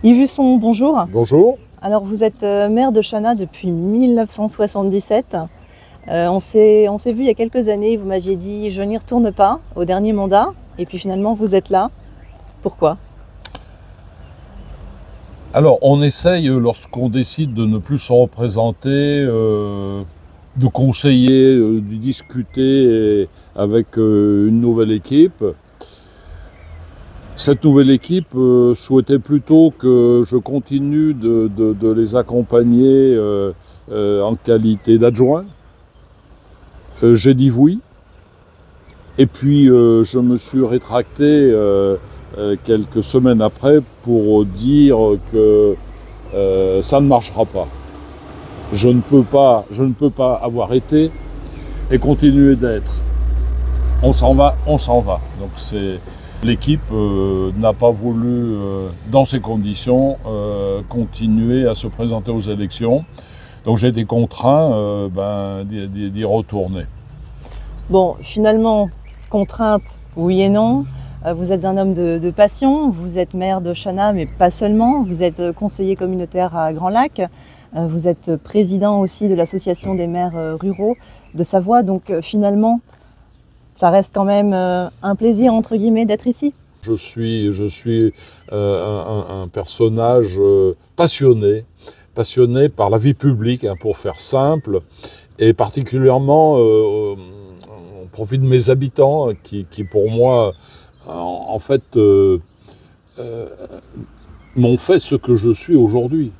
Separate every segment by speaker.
Speaker 1: Yves Husson, bonjour.
Speaker 2: Bonjour.
Speaker 1: Alors vous êtes maire de Chana depuis 1977. On s'est vu il y a quelques années, vous m'aviez dit je n'y retourne pas au dernier mandat et puis finalement vous êtes là. Pourquoi?
Speaker 2: Alors on essaye, lorsqu'on décide de ne plus se représenter, de conseiller, de discuter avec une nouvelle équipe. Cette nouvelle équipe souhaitait plutôt que je continue de les accompagner en qualité d'adjoint. J'ai dit oui. Et puis je me suis rétracté quelques semaines après pour dire que ça ne marchera pas. Je ne peux pas avoir été et continuer d'être. On s'en va. Donc l'équipe n'a pas voulu, dans ces conditions, continuer à se présenter aux élections. Donc j'ai été contraint d'y retourner.
Speaker 1: Bon, finalement, contrainte, oui et non. Vous êtes un homme de passion, vous êtes maire de Chana, mais pas seulement. Vous êtes conseiller communautaire à Grand Lac. Vous êtes président aussi de l'association des maires ruraux de Savoie. Donc finalement, ça reste quand même un plaisir, entre guillemets, d'être ici.
Speaker 2: Je suis un personnage passionné par la vie publique, pour faire simple, et particulièrement au profit de mes habitants qui pour moi, en fait, m'ont fait ce que je suis aujourd'hui.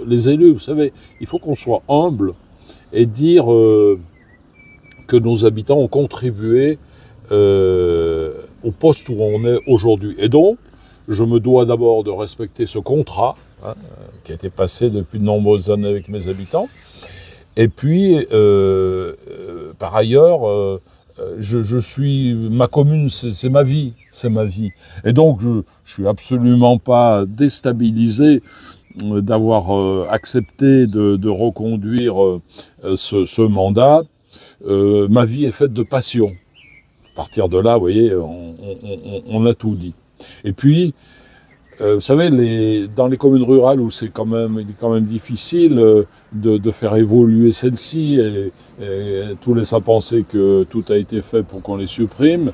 Speaker 2: Les élus, vous savez, il faut qu'on soit humble et dire que nos habitants ont contribué au poste où on est aujourd'hui. Et donc, je me dois d'abord de respecter ce contrat qui a été passé depuis de nombreuses années avec mes habitants. Et puis, par ailleurs, ma commune, c'est ma vie, Et donc, je suis absolument pas déstabilisé d'avoir accepté de reconduire ce mandat. Ma vie est faite de passion. À partir de là, vous voyez, on a tout dit. Et puis, vous savez, dans les communes rurales où il est quand même difficile de faire évoluer celles-ci, et tout laisse à penser que tout a été fait pour qu'on les supprime,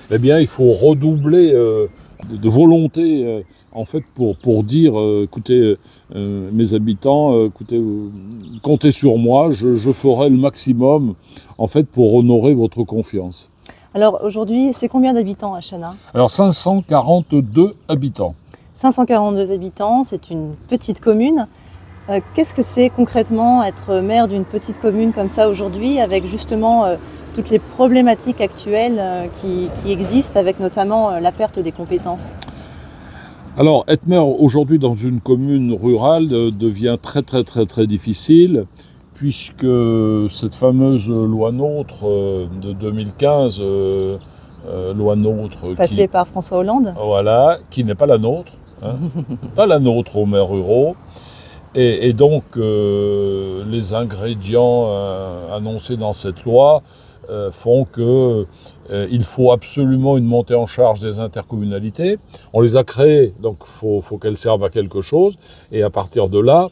Speaker 2: eh bien, il faut redoubler de volonté, en fait, pour dire, écoutez, mes habitants, écoutez, comptez sur moi, je ferai le maximum, en fait, pour honorer votre confiance.
Speaker 1: Alors aujourd'hui, c'est combien d'habitants à Chana?
Speaker 2: Alors 542 habitants.
Speaker 1: 542 habitants, c'est une petite commune. Qu'est-ce que c'est concrètement être maire d'une petite commune comme ça aujourd'hui, avec justement toutes les problématiques actuelles qui existent, avec notamment la perte des compétences?
Speaker 2: Alors, être maire aujourd'hui dans une commune rurale devient très difficile, puisque cette fameuse loi NOTRe de 2015, loi NOTRe
Speaker 1: passée par François Hollande,
Speaker 2: voilà, qui n'est pas la nôtre, pas la nôtre aux maires ruraux, et donc les ingrédients annoncés dans cette loi font que il faut absolument une montée en charge des intercommunalités. On les a créées, donc faut qu'elles servent à quelque chose, et à partir de là,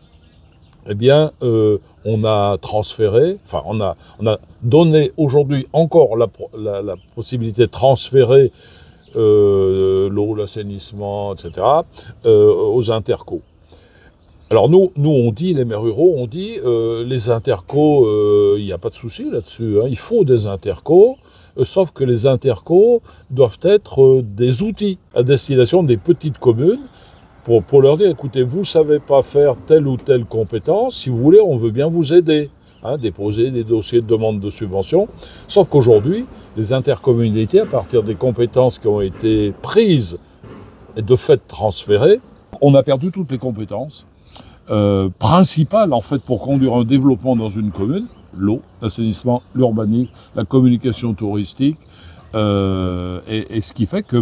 Speaker 2: eh bien, on a transféré, enfin, on a donné aujourd'hui encore la possibilité de transférer l'eau, l'assainissement, etc., aux intercos. Alors nous on dit, les maires ruraux, on dit, les intercos, il n'y a pas de souci là-dessus, il faut des intercos, sauf que les intercos doivent être des outils à destination des petites communes, pour leur dire, écoutez, vous ne savez pas faire telle ou telle compétence, si vous voulez, on veut bien vous aider, déposer des dossiers de demande de subvention. Sauf qu'aujourd'hui, les intercommunalités, à partir des compétences qui ont été prises et de fait transférées, on a perdu toutes les compétences principales, en fait, pour conduire un développement dans une commune: l'eau, l'assainissement, l'urbanisme, la communication touristique, et ce qui fait que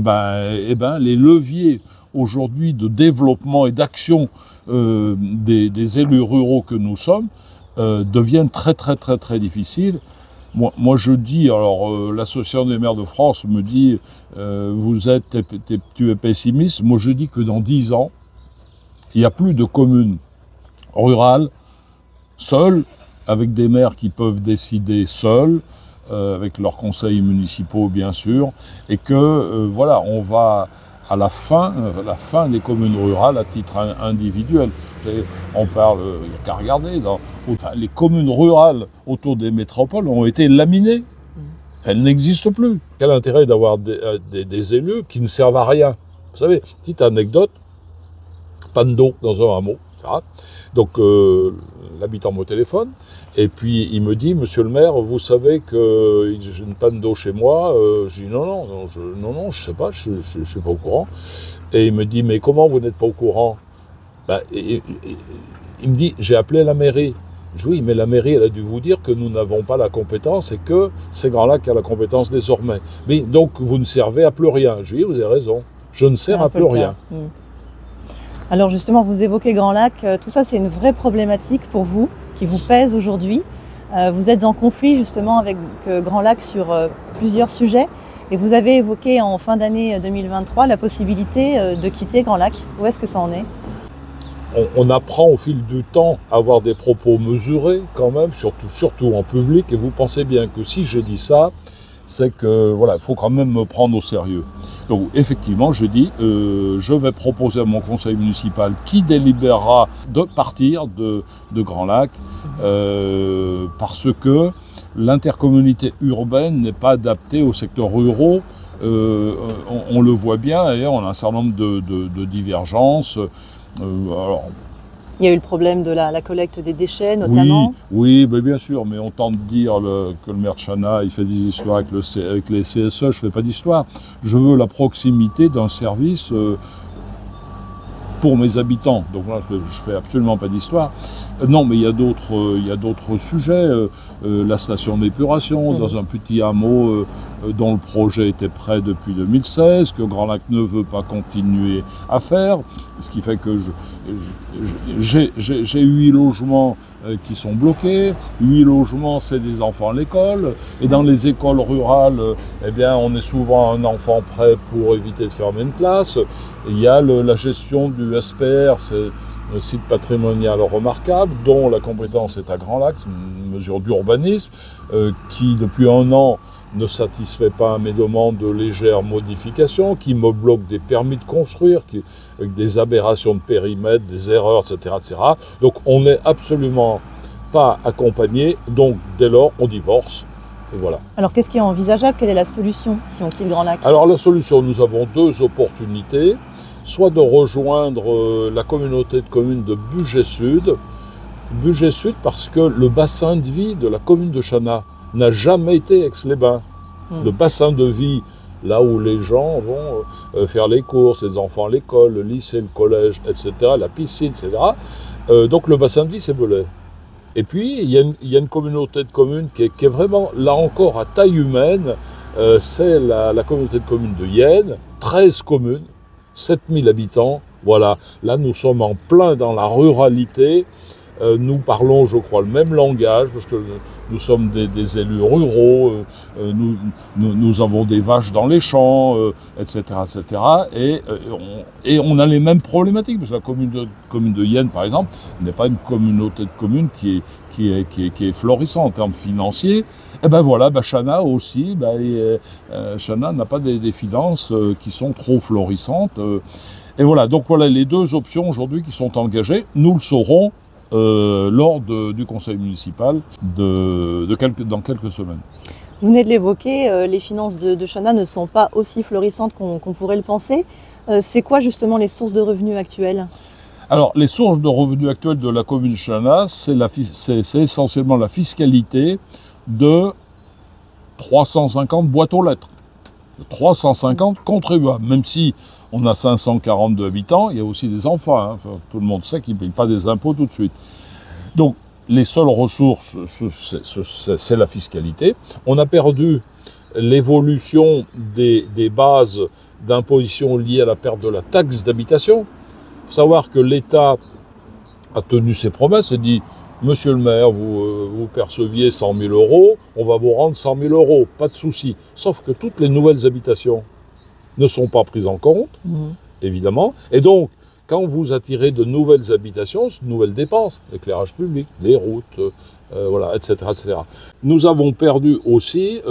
Speaker 2: les leviers aujourd'hui de développement et d'action des élus ruraux que nous sommes deviennent très difficiles. Moi je dis, alors l'association des maires de France me dit tu es pessimiste. Moi je dis que dans 10 ans, Il n'y a plus de communes rurales, seules, avec des maires qui peuvent décider seuls, avec leurs conseils municipaux bien sûr, et que voilà, on va à la fin des communes rurales à titre individuel. On parle, il n'y a qu'à regarder, les communes rurales autour des métropoles ont été laminées. Enfin, elles n'existent plus. Quel intérêt d'avoir des élus qui ne servent à rien? Vous savez, petite anecdote, panne d'eau dans un hameau, etc. Donc l'habitant me téléphone, et puis il me dit, monsieur le maire, vous savez que j'ai une panne d'eau chez moi? Je dis non, je sais pas, je suis pas au courant. Et il me dit, mais comment vous n'êtes pas au courant? Il me dit, j'ai appelé la mairie. Je dis, oui, mais la mairie, elle a dû vous dire que nous n'avons pas la compétence et que c'est Grand Lac qui a la compétence désormais. Mais donc vous ne servez à plus rien. Je dis, vous avez raison, je ne sers à plus rien.
Speaker 1: Alors justement, vous évoquez Grand Lac, tout ça c'est une vraie problématique pour vous, qui vous pèse aujourd'hui. Vous êtes en conflit justement avec Grand Lac sur plusieurs sujets, et vous avez évoqué en fin d'année 2023 la possibilité de quitter Grand Lac. Où est-ce que ça en est?
Speaker 2: On apprend au fil du temps à avoir des propos mesurés quand même, surtout en public, et vous pensez bien que si j'ai dit ça, c'est que voilà, il faut quand même me prendre au sérieux. Donc effectivement, je dis, je vais proposer à mon conseil municipal qui délibérera de partir de Grand Lac, parce que l'intercommunalité urbaine n'est pas adaptée aux secteurs ruraux. On le voit bien, et on a un certain nombre de divergences.
Speaker 1: Il y a eu le problème de la collecte des déchets, notamment.
Speaker 2: Oui, mais bien sûr, mais on tente de dire que le maire de Chana, il fait des histoires avec les CSE, je ne fais pas d'histoire. Je veux la proximité d'un service pour mes habitants. Donc là, je ne fais absolument pas d'histoire. Non, mais il y a d'autres sujets. La station d'épuration dans un petit hameau dont le projet était prêt depuis 2016, que Grand Lac ne veut pas continuer à faire. Ce qui fait que j'ai 8 logements qui sont bloqués. 8 logements, c'est des enfants à l'école. Et dans les écoles rurales, eh bien, on est souvent un enfant prêt pour éviter de fermer une classe. Il y a la gestion du SPR, c'est un site patrimonial remarquable, dont la compétence est à Grand Lac, c'est une mesure d'urbanisme qui, depuis 1 an, ne satisfait pas à mes demandes de légères modifications, qui me bloque des permis de construire, avec des aberrations de périmètre, des erreurs, etc., etc. Donc on n'est absolument pas accompagné, donc dès lors on divorce. Et voilà.
Speaker 1: Alors qu'est-ce qui est envisageable? Quelle est la solution si on quitte Grand Lac?
Speaker 2: Alors la solution, nous avons 2 opportunités. Soit de rejoindre la communauté de communes de Bugey Sud. Bugey Sud parce que le bassin de vie de la commune de Chana n'a jamais été Aix-les-Bains. Le bassin de vie, là où les gens vont faire les courses, les enfants à l'école, le lycée, le collège, etc., la piscine, etc. Donc le bassin de vie, c'est Belay. Et puis, il y a une communauté de communes qui est vraiment, là encore, à taille humaine. C'est la communauté de communes de Yenne, 13 communes. 7000 habitants, voilà. Là, nous sommes en plein dans la ruralité. Nous parlons, je crois, le même langage, parce que nous sommes des élus ruraux, nous avons des vaches dans les champs, etc., etc. Et on a les mêmes problématiques, parce que la commune de Yenne, par exemple, n'est pas une communauté de communes qui est florissante en termes financiers. Et ben voilà, Chana aussi, Chana n'a pas des finances qui sont trop florissantes. Et voilà, donc voilà les 2 options aujourd'hui qui sont engagées. Nous le saurons lors du conseil municipal dans quelques semaines.
Speaker 1: Vous venez de l'évoquer, les finances de Chana ne sont pas aussi florissantes qu'on pourrait le penser. C'est quoi justement les sources de revenus actuelles?
Speaker 2: Alors, les sources de revenus actuelles de la commune de Chana, c'est essentiellement la fiscalité de 350 boîtes aux lettres, 350 contribuables, même si on a 542 habitants, il y a aussi des enfants, hein. Enfin, tout le monde sait qu'ils ne payent pas des impôts tout de suite. Donc, les seules ressources, c'est la fiscalité. On a perdu l'évolution des bases d'imposition liées à la perte de la taxe d'habitation. Il faut savoir que l'État a tenu ses promesses et dit « Monsieur le maire, vous perceviez 100 000 €, on va vous rendre 100 000 €, pas de souci. » Sauf que toutes les nouvelles habitations ne sont pas prises en compte, évidemment. Et donc, quand vous attirez de nouvelles habitations, de nouvelles dépenses, l'éclairage public, des routes, voilà, etc., etc. Nous avons perdu aussi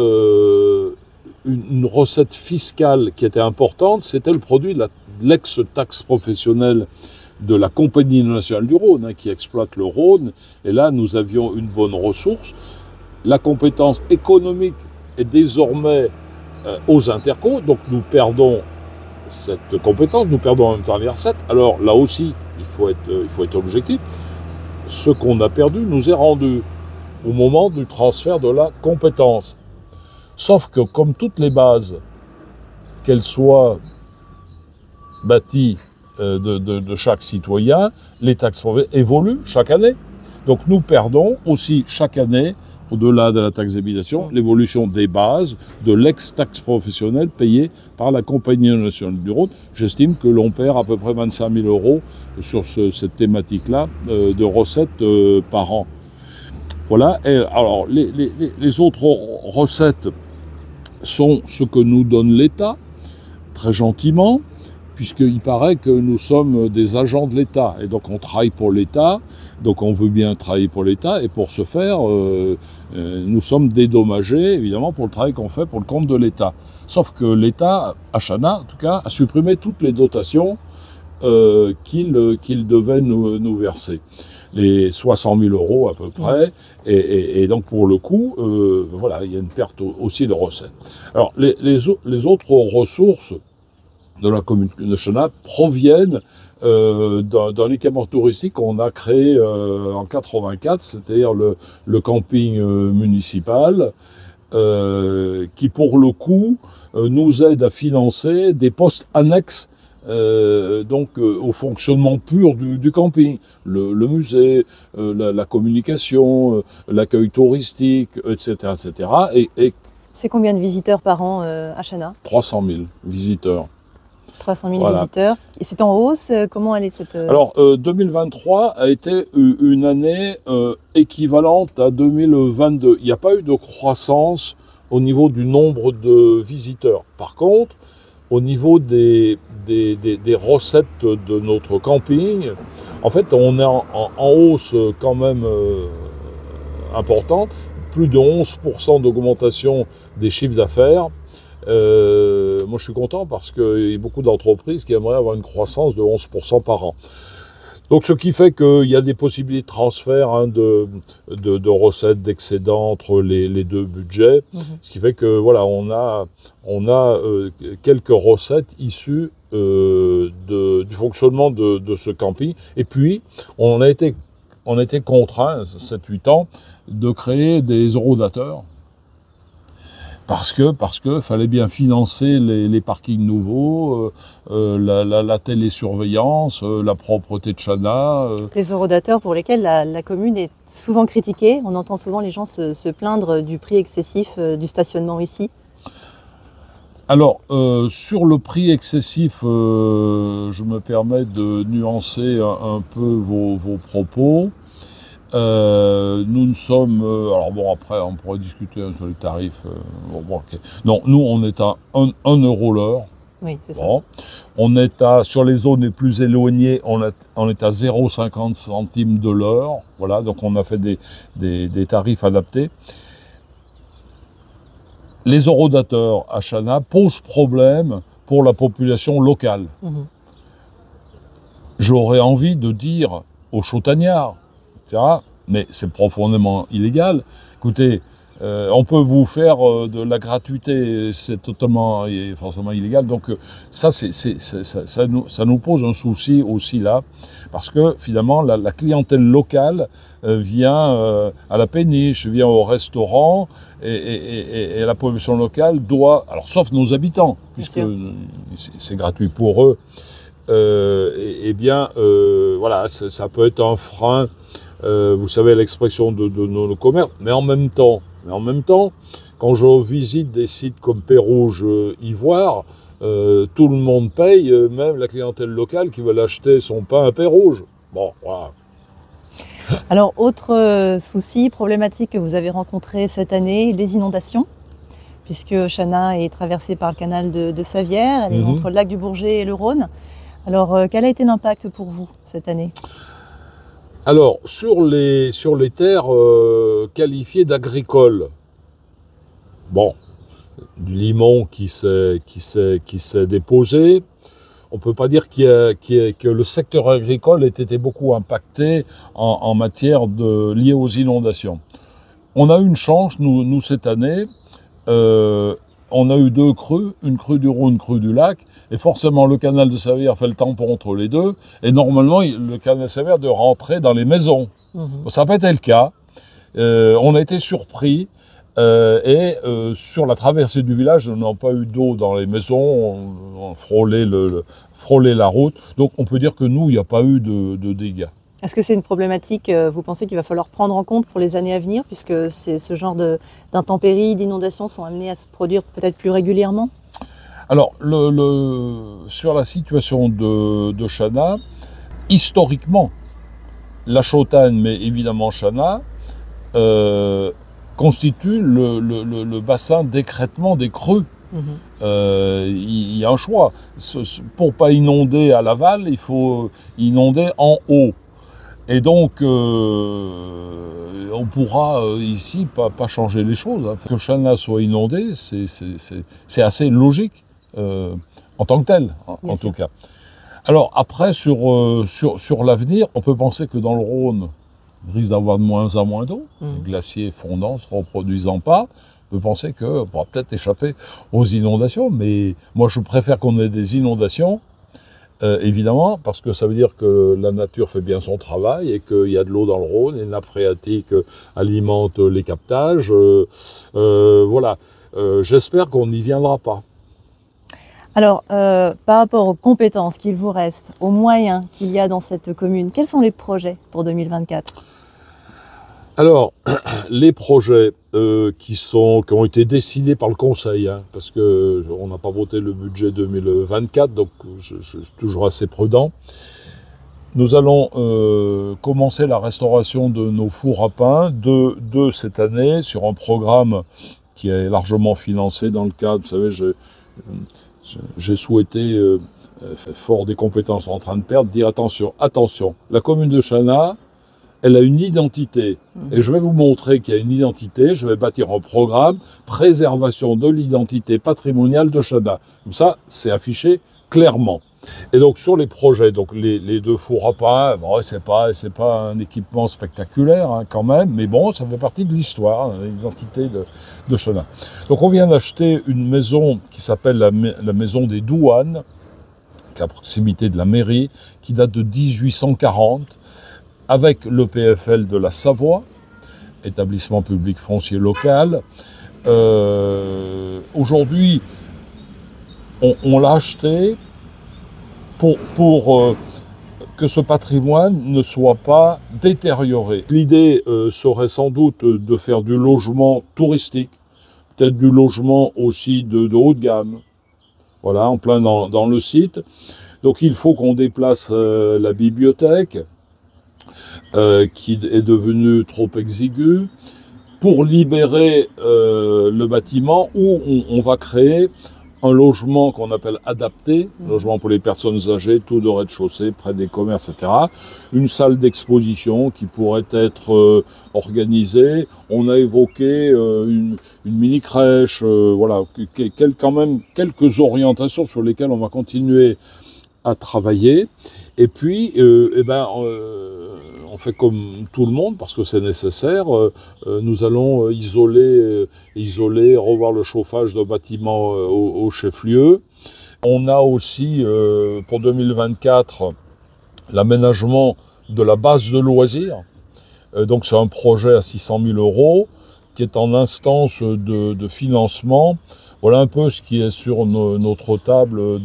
Speaker 2: une recette fiscale qui était importante, c'était le produit de l'ex-taxe professionnelle de la Compagnie nationale du Rhône, qui exploite le Rhône. Et là, nous avions une bonne ressource. La compétence économique est désormais aux intercos, donc nous perdons cette compétence, nous perdons en même temps les recettes. Alors là aussi, il faut être objectif. Ce qu'on a perdu nous est rendu au moment du transfert de la compétence. Sauf que comme toutes les bases, qu'elles soient bâties de chaque citoyen, les taxes évoluent chaque année. Donc nous perdons aussi chaque année, au-delà de la taxe d'habitation, l'évolution des bases de l'ex-taxe professionnelle payée par la Compagnie nationale du Rhône. J'estime que l'on perd à peu près 25 000 € sur cette thématique-là de recettes par an. Voilà. Et alors, les autres recettes sont ce que nous donne l'État, très gentiment, puisqu'il paraît que nous sommes des agents de l'État. Et donc on travaille pour l'État, donc on veut bien travailler pour l'État, et pour ce faire, nous sommes dédommagés, évidemment, pour le travail qu'on fait pour le compte de l'État. Sauf que l'État, Achana en tout cas, a supprimé toutes les dotations qu'il devait nous verser. Les 60 000 € à peu près, et donc pour le coup, voilà, il y a une perte aussi de recettes. Alors les autres ressources de la commune de Chenat proviennent d'un équipement touristique qu'on a créé en 84, c'est-à-dire le camping municipal, qui pour le coup nous aide à financer des postes annexes au fonctionnement pur du camping, le musée, la communication, l'accueil touristique, etc., etc. Et
Speaker 1: c'est combien de visiteurs par an à Chenat?
Speaker 2: 300 000 visiteurs.
Speaker 1: 300 000
Speaker 2: voilà.
Speaker 1: Visiteurs. Et c'est en hausse? Comment elle est cette...
Speaker 2: Alors, 2023 a été une année équivalente à 2022. Il n'y a pas eu de croissance au niveau du nombre de visiteurs. Par contre, au niveau des recettes de notre camping, en fait, on est en hausse quand même importante. Plus de 11% d'augmentation des chiffres d'affaires. Moi, je suis content parce qu'il y a beaucoup d'entreprises qui aimeraient avoir une croissance de 11% par an. Donc, ce qui fait qu'il y a des possibilités de transfert de recettes, d'excédents entre les deux budgets. Ce qui fait que, voilà, on a quelques recettes issues du fonctionnement de ce camping. Et puis, on a été contraint, 7-8 ans, de créer des eurodateurs. Parce que fallait bien financer les parkings nouveaux, la télésurveillance, la propreté de Chenat.
Speaker 1: Des eurodateurs pour lesquels la commune est souvent critiquée. On entend souvent les gens se plaindre du prix excessif du stationnement ici.
Speaker 2: Alors, sur le prix excessif, je me permets de nuancer un peu vos propos. Nous ne sommes... alors bon, après, on pourrait discuter sur les tarifs. Okay. Non, nous, on est à 1 € l'heure.
Speaker 1: Oui, c'est
Speaker 2: bon. Ça. On est sur les zones les plus éloignées, on est à 0,50 centimes de l'heure. Voilà, donc on a fait des tarifs adaptés. Les eurodateurs à Chenat posent problème pour la population locale. J'aurais envie de dire aux Chauttagnards, etc., mais c'est profondément illégal. Écoutez, on peut vous faire de la gratuité, c'est totalement et forcément illégal. Donc ça nous pose un souci aussi là, parce que finalement la clientèle locale vient à la péniche, vient au restaurant, et la population locale doit, alors sauf nos habitants, puisque c'est gratuit pour eux, voilà, ça peut être un frein. Vous savez l'expression de nos commerces, mais en même temps, quand je visite des sites comme Pérouge, Ivoire, tout le monde paye, même la clientèle locale qui veut acheter son pain à Pérouge. Bon, voilà.
Speaker 1: Alors, autre souci, problématique que vous avez rencontré cette année, les inondations, puisque Chenat est traversée par le canal de Savières, elle est entre le lac du Bourget et le Rhône. Alors, quel a été l'impact pour vous cette année?
Speaker 2: Alors, sur les terres qualifiées d'agricoles, bon, du limon qui s'est déposé. On ne peut pas dire que le secteur agricole ait été beaucoup impacté en matière liée aux inondations. On a eu une chance, nous cette année, on a eu 2 crues, une crue du Rhône, une crue du Lac, et forcément le canal de Savière fait le tampon entre les deux, et normalement le canal de Savière doit rentrer dans les maisons. Ça n'a pas été le cas. On a été surpris. Sur la traversée du village, on n'a pas eu d'eau dans les maisons, on frôlait la route. Donc on peut dire que nous, il n'y a pas eu de dégâts.
Speaker 1: Est-ce que c'est une problématique, vous pensez qu'il va falloir prendre en compte pour les années à venir, puisque ce genre d'intempéries, d'inondations sont amenées à se produire peut-être plus régulièrement?
Speaker 2: Alors, sur la situation de Chana, historiquement, la Chautagne, mais évidemment Chana, constitue le bassin d'écrêtement des crues. Il y a un choix. Pour ne pas inonder à l'aval, il faut inonder en haut. Et donc, on pourra ici pas changer les choses. Hein. Que Chana soit inondé, c'est assez logique en tant que tel, en tout cas. Alors après, sur l'avenir, on peut penser que dans le Rhône, il risque d'avoir de moins en moins d'eau, les glaciers fondant, se reproduisant pas. On peut penser qu'on pourra peut-être échapper aux inondations, mais moi je préfère qu'on ait des inondations, évidemment, parce que ça veut dire que la nature fait bien son travail et qu'il y a de l'eau dans le Rhône, les nappes phréatiques alimentent les captages. Voilà, j'espère qu'on n'y viendra pas.
Speaker 1: Alors, par rapport aux compétences qu'il vous reste, aux moyens qu'il y a dans cette commune, quels sont les projets pour 2024?
Speaker 2: Alors, les projets qui ont été décidés par le Conseil, hein, parce qu'on n'a pas voté le budget 2024, donc je suis toujours assez prudent. Nous allons commencer la restauration de nos fours à pain, deux cette année, sur un programme qui est largement financé dans le cadre, vous savez, j'ai souhaité, fort des compétences en train de perdre, dire attention, la commune de Chana, elle a une identité. Et je vais vous montrer qu'il y a une identité. Je vais bâtir un programme, préservation de l'identité patrimoniale de Chana. Comme ça, c'est affiché clairement. Et donc sur les projets, donc les 2 fours à pain, bon, c'est pas un équipement spectaculaire hein, quand même, mais bon, ça fait partie de l'histoire, hein, l'identité de Chana. Donc on vient d'acheter une maison qui s'appelle la maison des douanes, qui est à proximité de la mairie, qui date de 1840, avec l'EPFL de la Savoie, établissement public foncier local. Aujourd'hui, on l'a acheté pour que ce patrimoine ne soit pas détérioré. L'idée serait sans doute de faire du logement touristique, peut-être du logement aussi de haut de gamme, voilà, en plein dans le site. Donc il faut qu'on déplace la bibliothèque, qui est devenue trop exiguë, pour libérer le bâtiment où on va créer un logement qu'on appelle adapté, logement pour les personnes âgées, tout de rez-de-chaussée, près des commerces, etc. Une salle d'exposition qui pourrait être organisée. On a évoqué une mini-crèche, voilà, quand même quelques orientations sur lesquelles on va continuer à travailler. Et puis, on fait comme tout le monde, parce que c'est nécessaire. Nous allons isoler, revoir le chauffage d'un bâtiment au chef-lieu. On a aussi, pour 2024, l'aménagement de la base de loisirs. Donc c'est un projet à 600 000 € qui est en instance de financement. Voilà un peu ce qui est sur notre table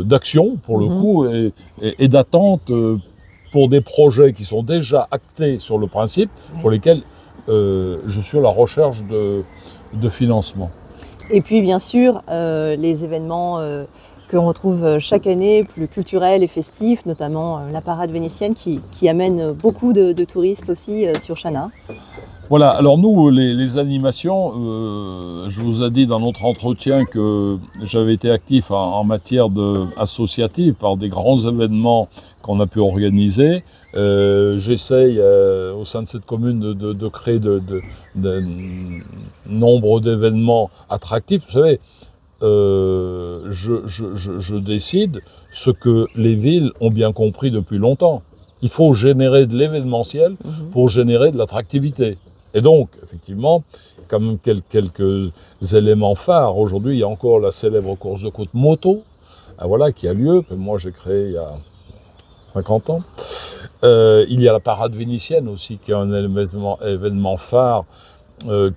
Speaker 2: d'action, pour le coup, et d'attente pour des projets qui sont déjà actés sur le principe, pour lesquels je suis à la recherche de financement.
Speaker 1: Et puis, bien sûr, les événements qu'on retrouve chaque année, plus culturels et festifs, notamment la parade vénitienne qui amène beaucoup de touristes aussi sur Chana.
Speaker 2: Voilà, alors nous, les animations, je vous ai dit dans notre entretien que j'avais été actif en matière associative par des grands événements qu'on a pu organiser. J'essaye au sein de cette commune de créer de nombre d'événements attractifs. Vous savez, je décide ce que les villes ont bien compris depuis longtemps. Il faut générer de l'événementiel pour générer de l'attractivité. Et donc, effectivement, quand même quelques éléments phares. Aujourd'hui, il y a encore la célèbre course de côte moto, voilà, qui a lieu, que moi j'ai créé il y a 50 ans. Il y a la parade vénitienne aussi, qui est un événement phare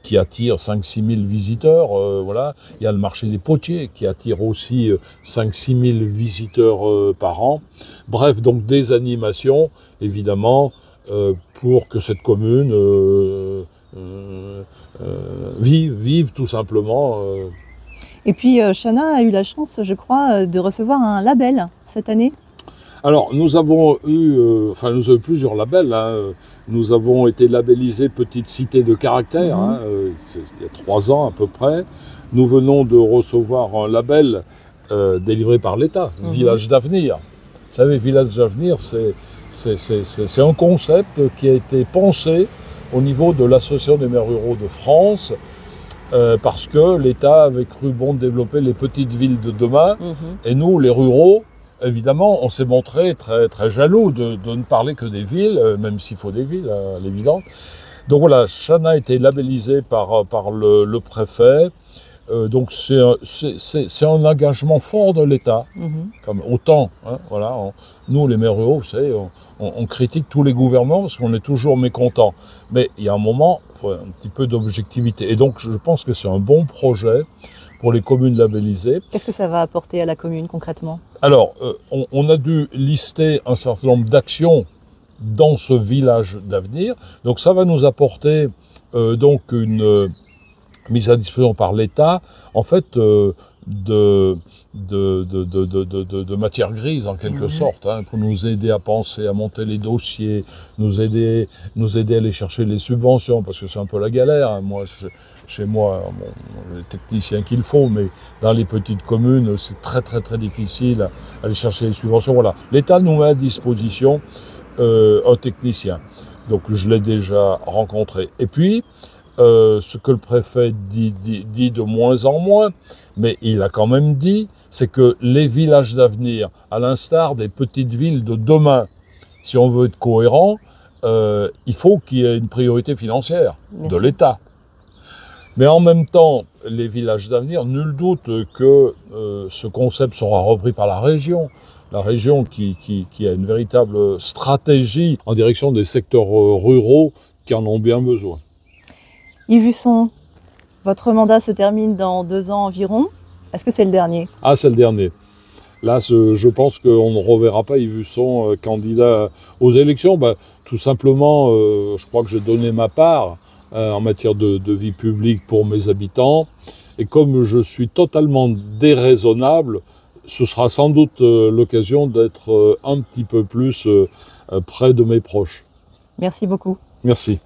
Speaker 2: qui attire 5-6 000 visiteurs. Voilà. Il y a le marché des potiers qui attire aussi 5-6 000 visiteurs par an. Bref, donc des animations, évidemment, pour que cette commune vive tout simplement.
Speaker 1: Et puis Chana a eu la chance, je crois, de recevoir un label cette année.
Speaker 2: Alors, nous avons eu plusieurs labels. Nous avons été labellisés Petite Cité de Caractère, il y a 3 ans à peu près. Nous venons de recevoir un label délivré par l'État, Village d'Avenir. Vous savez, Village d'Avenir, c'est un concept qui a été pensé au niveau de l'Association des maires ruraux de France, parce que l'État avait cru bon de développer les petites villes de demain, et nous, les ruraux, évidemment, on s'est montré très, très jaloux de ne parler que des villes, même s'il faut des villes, à l'évidence. Donc voilà, Chana a été labellisé par le préfet. Donc c'est un engagement fort de l'État, comme autant. Voilà, nous, les maires ruraux, vous savez, on critique tous les gouvernements parce qu'on est toujours mécontents. Mais il y a un moment, il faut un petit peu d'objectivité. Et donc je pense que c'est un bon projet pour les communes labellisées.
Speaker 1: Qu'est-ce que ça va apporter à la commune concrètement? Alors,
Speaker 2: on a dû lister un certain nombre d'actions dans ce village d'avenir. Donc ça va nous apporter donc une mise à disposition par l'État, en fait, de matière grise en quelque sorte, pour nous aider à penser, à monter les dossiers, nous aider à aller chercher les subventions, parce que c'est un peu la galère. Moi, chez moi, les techniciens qu'il faut, mais dans les petites communes, c'est très très très difficile à aller chercher les subventions. Voilà, l'État nous met à disposition un technicien. Donc je l'ai déjà rencontré. Et puis, ce que le préfet dit de moins en moins, mais il a quand même dit, c'est que les villages d'avenir, à l'instar des petites villes de demain, si on veut être cohérent, il faut qu'il y ait une priorité financière de l'État. Mais en même temps, les villages d'avenir, nul doute que ce concept sera repris par la région. La région qui a une véritable stratégie en direction des secteurs ruraux qui en ont bien besoin.
Speaker 1: Yves Husson, votre mandat se termine dans 2 ans environ. Est-ce que c'est le dernier?
Speaker 2: Ah, c'est le dernier. Là, je pense qu'on ne reverra pas Yves Husson candidat aux élections. Tout simplement, je crois que j'ai donné ma part en matière de vie publique pour mes habitants. Et comme je suis totalement déraisonnable, ce sera sans doute l'occasion d'être un petit peu plus près de mes proches.
Speaker 1: Merci beaucoup.
Speaker 2: Merci.